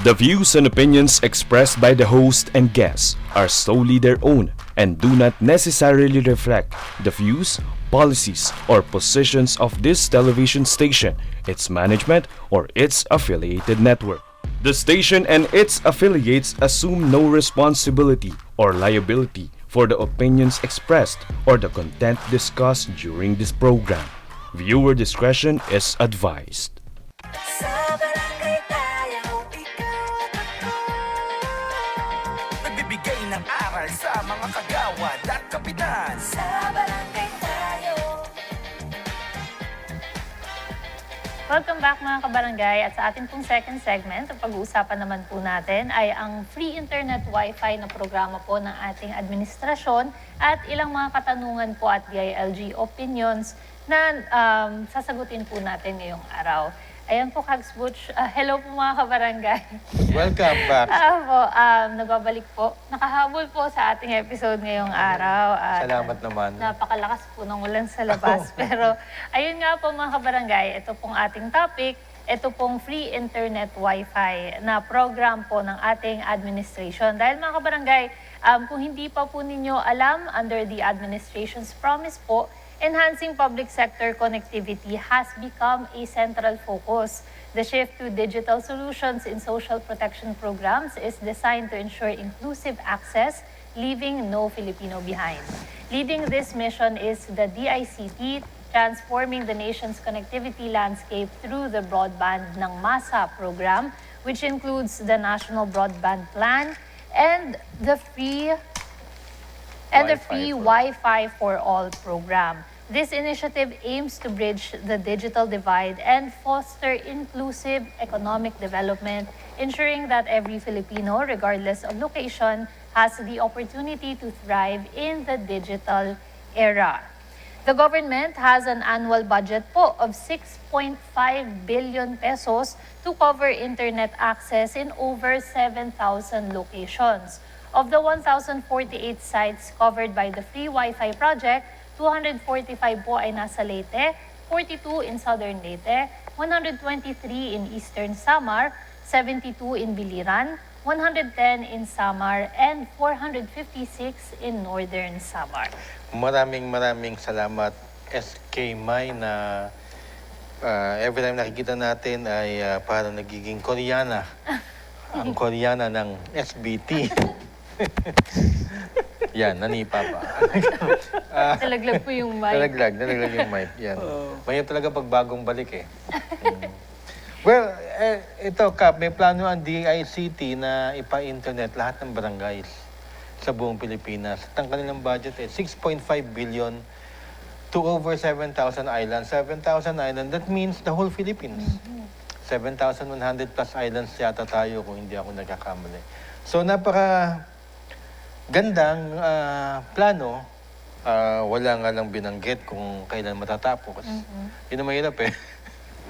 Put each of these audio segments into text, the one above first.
The views and opinions expressed by the host and guests are solely their own and do not necessarily reflect the views, policies, or positions of this television station, its management, or its affiliated network. The station and its affiliates assume no responsibility or liability for the opinions expressed or the content discussed during this program. Viewer discretion is advised. Sa barangay tayo, ikaw at ako. Nagbibigay ng aral sa mga kagawad at kapitan. Sa barangay tayo. Welcome back mga kabarangay, at sa ating pong second segment, ang pag-uusapan naman po natin ay ang free internet wifi na programa po ng ating administrasyon at ilang mga katanungan po at DILG opinions na sasagutin po natin ngayong araw. Ayan po, Kags Butch. Hello po mga kabarangay. Welcome back. Nagbabalik po. Nakahabol po sa ating episode ngayong araw. At, Salamat naman. Napakalakas po ng ulan sa labas. Pero ayun nga po mga kabarangay, ito pong ating topic. Ito pong free internet wifi na program po ng ating administration. Dahil mga kabarangay, kung hindi pa po ninyo alam, under the administration's promise po, enhancing public sector connectivity has become a central focus. The shift to digital solutions in social protection programs is designed to ensure inclusive access, leaving no Filipino behind. Leading this mission is the DICT, transforming the nation's connectivity landscape through the Broadband ng Masa program, which includes the National Broadband Plan and the free Wi-Fi for All program. This initiative aims to bridge the digital divide and foster inclusive economic development, ensuring that every Filipino, regardless of location, has the opportunity to thrive in the digital era. The government has an annual budget po of 6.5 billion pesos to cover internet access in over 7,000 locations. Of the 1,048 sites covered by the free Wi-Fi project, 245 po ay nasa Leyte, 42 in Southern Leyte, 123 in Eastern Samar, 72 in Biliran, 110 in Samar, and 456 in Northern Samar. Maraming salamat, SK Mai, na every time nakikita natin ay parang nagiging Koreana. Ang Koreana ng SBT. Yan, nanipa pa. Nalaglag po yung mic. Nalaglag yung mic. Yan. Mahirap talaga pag bagong balik eh. Well, ito Kap, may plano ang DICT na ipa-internet lahat ng barangays sa buong Pilipinas. At ang kanilang budget ay 6.5 billion to over 7,000 islands. 7,000 islands, that means the whole Philippines. 7,100 plus islands yata tayo kung hindi ako nagkakamali. So gandang plano, wala nga lang binanggit kung kailan matatapos. Yun ang mahirap eh.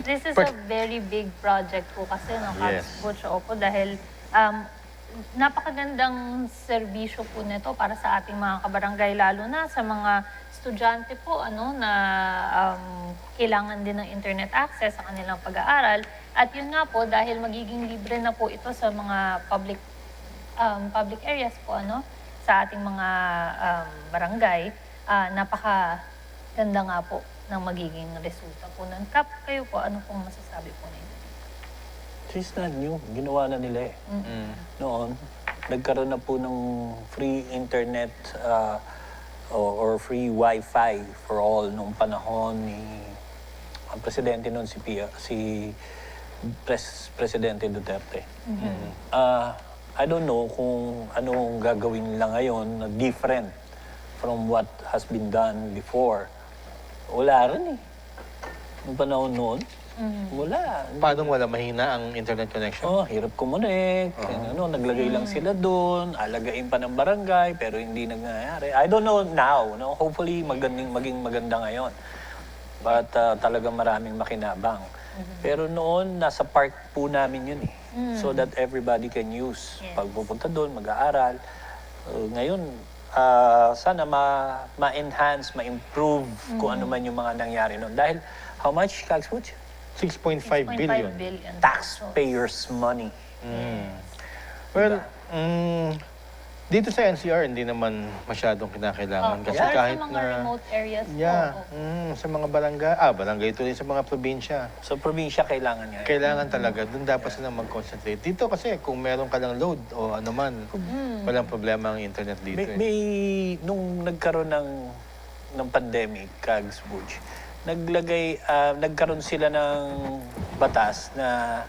This is a very big project po kasi, no, Kags Butch, opo, dahil napakagandang serbisyo po nito para sa ating mga kabarangay, lalo na sa mga estudyante po na kailangan din ng internet access sa kanilang pag-aaral. At yun nga po, dahil magiging libre na po ito sa mga public areas po, sa ating mga barangay, napakaganda nga po ng magiging resulta po ng Kap. Kayo po, ano pong masasabi po ninyo? It's not new. Ginawa na nila eh. Noon, nagkaroon na po ng free internet or free Wi-Fi for all noong panahon ni ang presidente noon si Presidente Duterte. I don't know kung anong gagawin nila ngayon na different from what has been done before. Wala rin eh. Noong panahon noon, wala. Paano wala? Mahina ang internet connection? Hirap kumonek. Naglagay lang sila doon, alagain pa ng barangay, pero hindi nangyayari. I don't know now. No? Hopefully, maging maganda ngayon. But talagang maraming makinabang. Pero noon, nasa park po namin yun eh. So that everybody can use. Yes. Pag pupunta doon, mag-aaral. Ngayon, sana ma-enhance, ma-improve kung ano man yung mga nangyari noon. Dahil, how much, Kags Butch? 6.5 billion. Taxpayers' money. Well, dito sa NCR, hindi naman masyadong kinakailangan. Kasi Or kahit sa mga na... remote areas Yeah, po. sa mga barangay tuloy sa mga probinsya. Sa probinsya, kailangan niya. Kailangan talaga, doon dapat sila mag-concentrate. Dito kasi, kung meron ka lang load o ano man, walang problema ang internet dito. Nung nagkaroon ng pandemic, Kags Butch, nagkaroon sila ng batas na,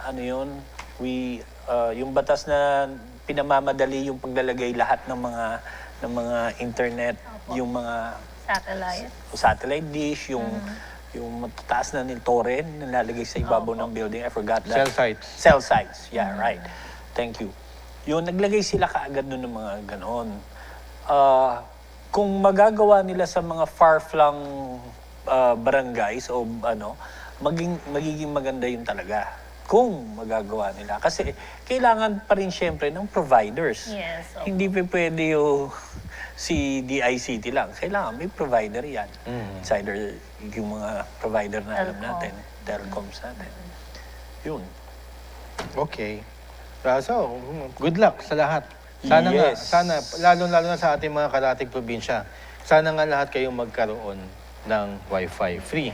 ano yun, yung batas na pinamamadali yung paglalagay lahat ng mga internet, yung mga satellite dish, yung matataas na ng torrent nilalagay sa ibabaw ng building. I forgot that. Cell sites. Cell sites. Yeah, right. Thank you. Yun, naglagay sila kaagad nun ng mga ganon. Kung magagawa nila sa mga far-flung barangays o magiging maganda yun talaga. Kung magagawa nila. Kasi kailangan pa rin siyempre ng providers. Yes. Hindi pa pwede yung si DICT lang. Kailangan may provider yan. It's either yung mga provider na alam natin, telecoms natin. Yun. Okay. So, good luck sa lahat. Sana Yes. lalo-lalo na sa ating mga karating probinsya, sana nga lahat kayong magkaroon ng Wi-Fi free.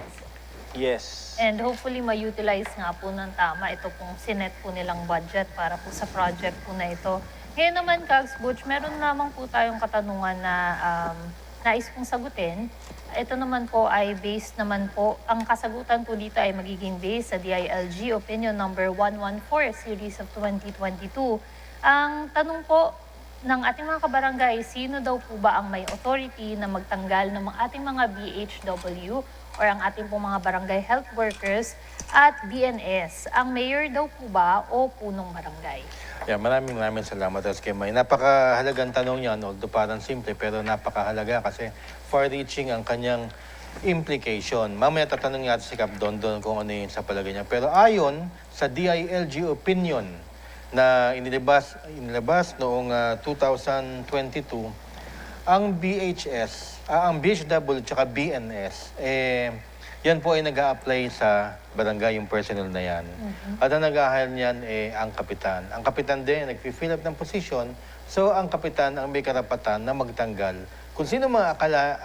Yes. And hopefully ma-utilize nga po ng tama ito pong sinet po nilang budget para po sa project po na ito. Ngayon naman, Kags Butch, meron lamang po tayong katanungan na nais pong sagutin. Ito naman po ay based naman po, ang kasagutan po dito ay magiging based sa DILG Opinion Number 114 Series of 2022. Ang tanong po ng ating mga kabarangay, sino daw po ba ang may authority na magtanggal ng ating mga BHW or ang ating pong mga barangay health workers at BNS? Ang mayor daw po ba o punong barangay? Yeah, maraming salamat, SK May. Napakahalagang tanong niya, although parang simple, pero napakahalaga kasi far-reaching ang kanyang implication. Mamaya tatanong natin si Kap Dondon kung ano yun sa palagay niya. Pero ayon sa DILG opinion na inilabas noong 2022, ang BHW at BNS, yan po ay nag-a-apply sa barangay yung personnel na yan. At ang nag-a-hire niyan ang kapitan. Ang kapitan din nag-fill up ng position, so ang kapitan ang may karapatan na magtanggal kung sino mga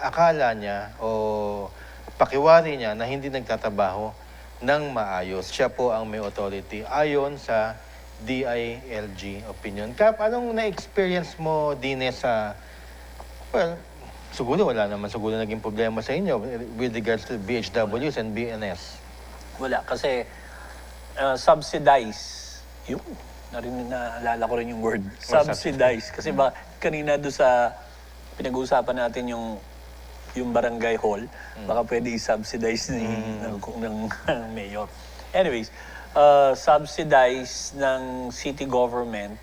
akala niya o pakiwari niya na hindi nagtatrabaho ng maayos. Siya po ang may authority ayon sa DILG opinion. Kap, anong na-experience mo din sa... Well, siguro wala naman naging problema sa inyo with regards to BHWs and BNS. Wala, kasi subsidize. Yung, naalala ko rin yung word. Subsidize. Kasi kanina doon sa pinag-uusapan natin yung barangay hall, baka pwede i-subsidize ng mayor. Anyways, subsidize ng city government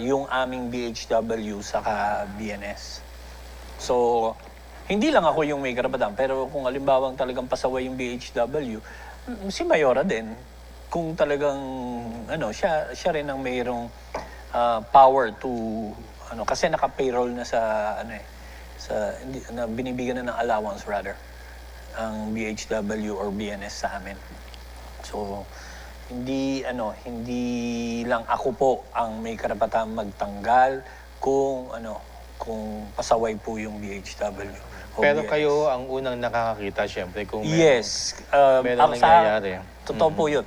yung aming BHW saka BNS. So, hindi lang ako yung may karapatan, pero kung alimbawang talagang pasaway yung BHW, si Mayora din. Kung talagang, siya rin ang mayroong power to, kasi naka-payroll na na binibigyan na ng allowance rather, ang BHW or BNS sa amin. So, hindi lang ako po ang may karapatang magtanggal kung pasaway po yung BHW. Pero BNS. kayo ang unang nakakakita, syempre, kung Yes. meron nangyayari. Totoo po yun.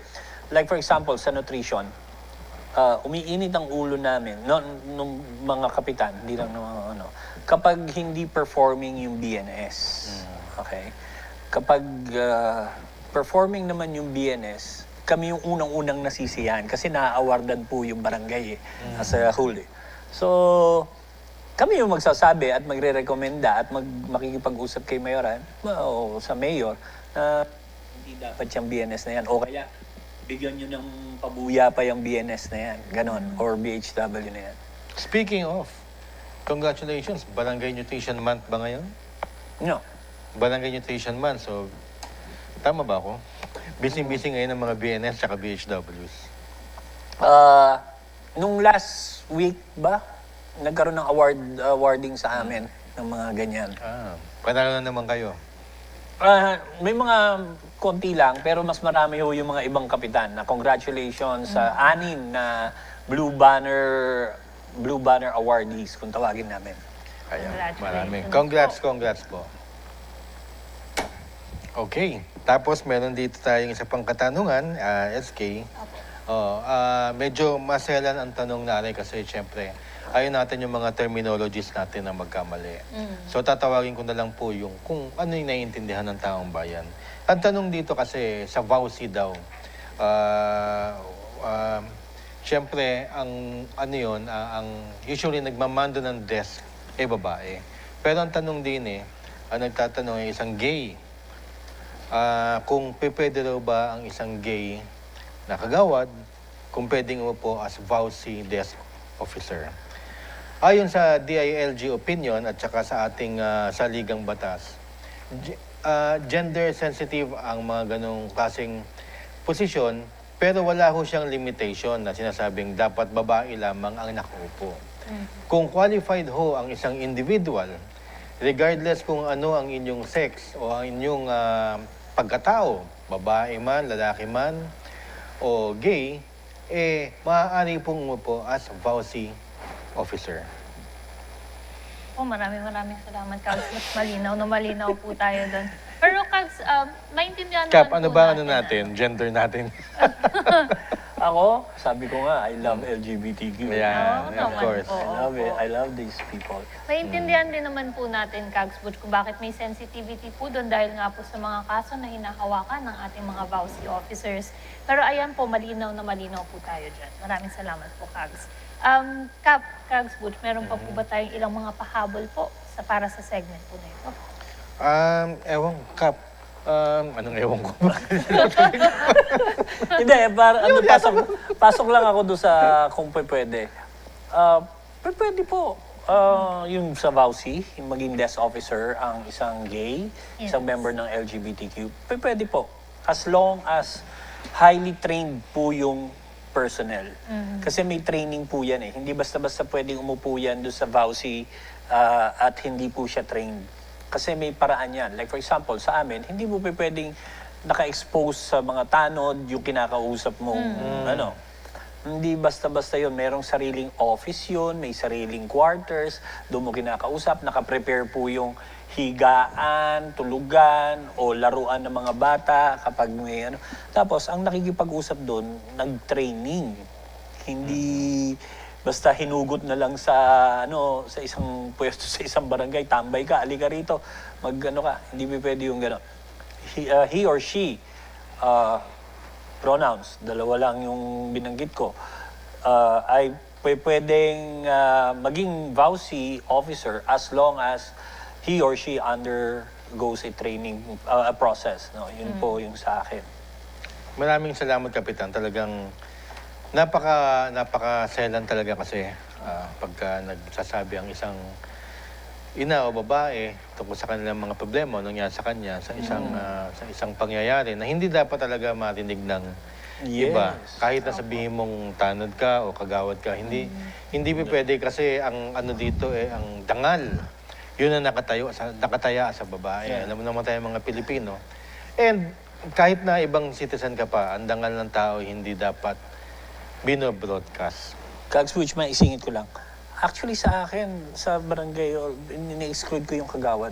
Like for example, sa nutrition, umiinit ang ulo namin, nung mga kapitan, hindi lang ng kapag hindi performing yung BNS. Okay? Kapag performing naman yung BNS, kami yung unang-unang nasisiyahan kasi na-awardan po yung barangay as a whole. So, kami yung magsasabi at magre-rekomenda at makikipag-usap kay Mayoran o sa Mayor na hindi dapat yung BNS na yan. O kaya, bigyan nyo ng pabuya pa yung BNS na yan. Ganon. Or BHW na yan. Speaking of, congratulations, Barangay Nutrition Month ba ngayon? No. Barangay Nutrition Month, so tama ba ako? Busy-busy ngayon ng mga BNS at BHWs. Nung last week ba, nagkaroon ng awarding sa amin ng mga ganyan. Panalo na naman kayo. May mga konti lang, pero mas marami ho yung mga ibang kapitan na congratulations sa 6 na Blue Banner awardees, kung tawagin namin. Ayan, Congratulations maraming. po. Congrats po. Okay. Tapos meron dito tayong isa pang katanungan, SK. Medyo maselan ang tanong natin kasi syempre, ayaw natin yung mga terminologies natin na magkamali. So tatawagin ko na lang po yung kung ano yung naiintindihan ng taong bayan. Ang tanong dito kasi sa VAUSI daw, syempre, ang ano yun, ang usually nagmamando ng desk babae. Pero ang tanong din ang nagtatanong ay isang gay. Kung pwede raw ba ang isang gay na kagawad, kung pwedeng po as VAUSI desk officer. Ayon sa DILG opinion at saka sa ating saligang batas, gender sensitive ang mga ganong klaseng posisyon, pero wala ho siyang limitation na sinasabing dapat babae lamang ang nakaupo. Kung qualified ho ang isang individual, regardless kung ano ang inyong sex o ang inyong pagkatao, babae man, lalaki man, o gay, maaari pong umupo as VAUSI officer. Maraming salamat, Kags. Mas malinaw po tayo doon. Pero Kags, maintindihan Kap, naman ano po ba ano natin? Gender natin? Ako, sabi ko nga, I love LGBTQ. Ayan, Oo of naman course. po. I love it. I love these people. Maintindihan din naman po natin, Kags Butch, kung bakit may sensitivity po doon dahil nga po sa mga kaso na hinahawakan ng ating mga VAUSI officers. Pero ayan po, malinaw po tayo dyan. Maraming salamat po, Kags. Kags Butch, meron pa po ba tayong ilang mga pahabol po para sa segment po na ito? Ewan, Kap. Anong ewan ko? Hindi, pasok lang ako doon sa kung pwede. Pwede po. Yung sa VAUSI, yung maging desk officer, ang isang gay, isang member ng LGBTQ, pwede po. As long as highly trained po yung personnel. Kasi may training po yan Hindi basta-basta pwedeng umupo yan doon sa VAUSI at hindi po siya trained. Kasi may paraan yan. Like for example, sa amin, hindi mo pwedeng naka-expose sa mga tanod yung kinakausap mong ano. Hindi basta-basta yun. Merong sariling office yun, may sariling quarters, doon mo kinakausap, naka-prepare po yung higaan, tulugan, o laruan ng mga bata kapag may ano. Tapos, ang nakikipag-usap doon, nag-training. Hindi basta hinugot na lang sa sa isang pwesto sa isang barangay, tambay ka, alika rito, mag-ano ka. Hindi pwede yung gano'n. He or she, pronouns, dalawa lang yung binanggit ko, ay pwedeng maging VAUSI officer as long as he or she undergoes a training process. No? Yun po yung sa akin. Maraming salamat, Kapitan. Talagang napaka-selan talaga kasi pagka nagsasabi ang isang ina o babae tungkol sa kanilang mga problema nangyari sa kanya sa isang pangyayari na hindi dapat talaga marinig ng iba. Kahit na sabihin mong tanod ka o kagawad ka, hindi pwede kasi ang ano dito ang dangal. Yun ang nakataya sa babae. Alam mo naman tayo mga Pilipino. And kahit na ibang citizen ka pa, ang dangal ng tao hindi dapat bino-broadcast. Kags Butch, maisingit ko lang. Actually sa akin, sa barangay, ni-exclude ko yung kagawad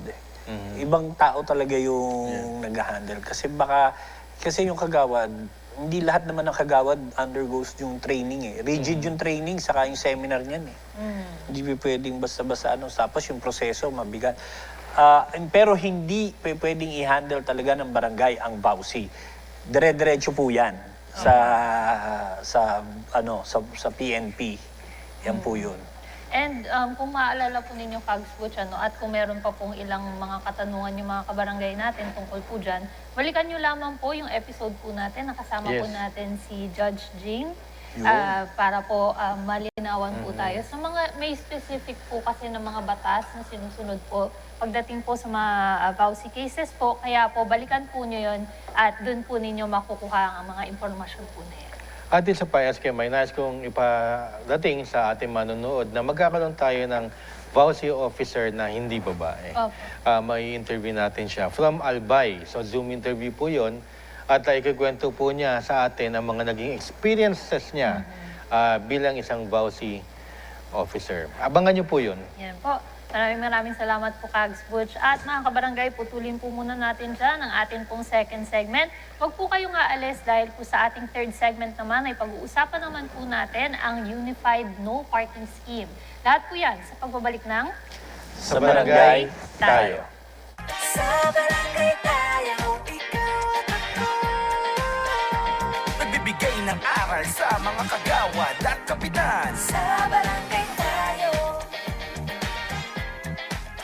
Ibang tao talaga yung nag-handle. Kasi yung kagawad, hindi lahat naman ng kagawad undergoes yung training Rigid yung training, saka yung seminar niyan Hindi pwedeng basta-basta tapos yung proseso, mabigat. Pero hindi pwedeng i-handle talaga ng barangay ang VAUSI. Dire-diretso po yan sa PNP. Yan po yun. And kung maaalala po ninyo, Kags Butch, at kung meron pa pong ilang mga katanungan yung mga kabarangay natin tungkol po dyan, balikan nyo lamang po yung episode po natin. Nakasama po natin si Judge Jane para po malinawan po tayo. Sa mga may specific po kasi ng mga batas na sinusunod po pagdating po sa mga VAUSI cases po. Kaya po balikan po nyo yun at doon po ninyo makukuha ang mga impormasyon po na yan. At sa PSK, may nais kong ipadating sa ating manonood na magkakaroon tayo ng VAUSI officer na hindi babae. May interview natin siya from Albay. So Zoom interview po yon At ikikwento po niya sa atin ang mga naging experiences niya bilang isang VAUSI officer. Abangan niyo po yun. Yan po. Maraming salamat po, Kags Butch. At mga kabarangay, putulin po muna natin dyan ang ating pong second segment. Huwag po kayong aalis dahil po sa ating third segment naman ay pag-uusapan naman po natin ang Unified No Parking Scheme. Lahat po yan sa pagbabalik ng Sa barangay tayo. Sa barangay tayo, ikaw at ako. Nagbibigay ng aral sa mga kagawad